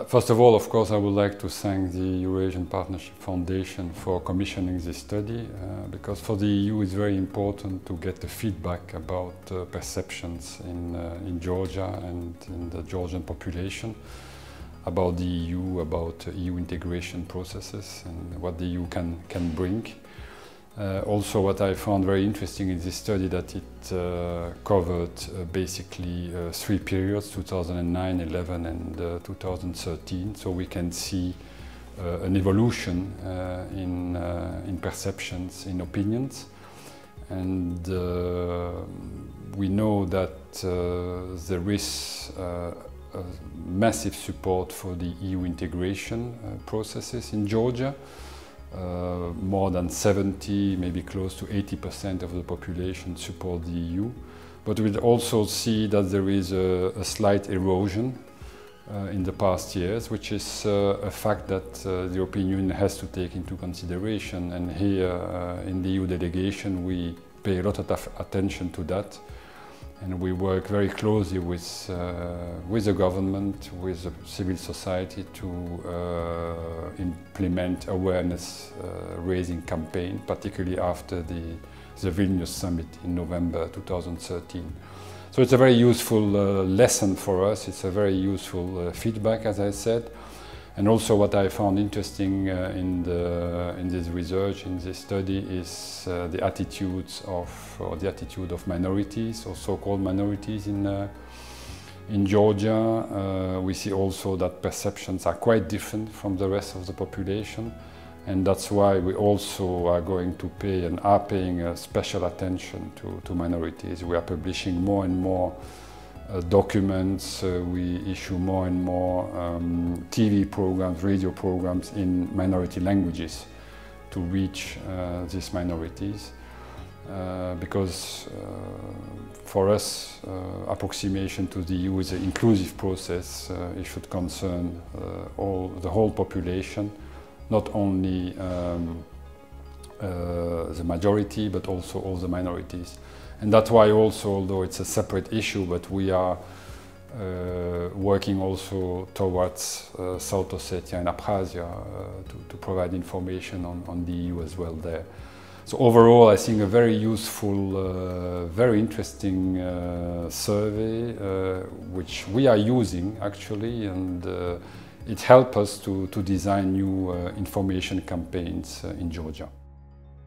First of all, of course, I would like to thank the Eurasian Partnership Foundation for commissioning this study, because for the EU it's very important to get the feedback about perceptions in Georgia and in the Georgian population about the EU, about EU integration processes and what the EU can bring. Also, what I found very interesting in this study that it covered basically 3 periods, 2009, 11 and 2013, so we can see an evolution in perceptions, in opinions, and we know that there is massive support for the EU integration processes in Georgia. More than 70, maybe close to 80% of the population support the EU. But we also see that there is a slight erosion in the past years, which is a fact that the European Union has to take into consideration. And here in the EU delegation we pay a lot of attention to that. And we work very closely with the government, with the civil society to implement awareness raising campaign, particularly after the Vilnius summit in November 2013. So it's a very useful lesson for us, it's a very useful feedback, as I said. And also what I found interesting in this research, in this study, is the attitude of minorities, or so-called minorities in Georgia. We see also that perceptions are quite different from the rest of the population, and that's why we also are going to pay and are paying special attention to minorities. We are publishing more and more documents, we issue more and more TV programs, radio programs in minority languages to reach these minorities, because for us approximation to the EU is an inclusive process. It should concern the whole population, not only the majority but also all the minorities. And that's why also, although it's a separate issue, but we are working also towards South Ossetia and Abkhazia to provide information on the EU as well there. So overall, I think a very useful, very interesting survey, which we are using actually, and it helps us to design new information campaigns in Georgia.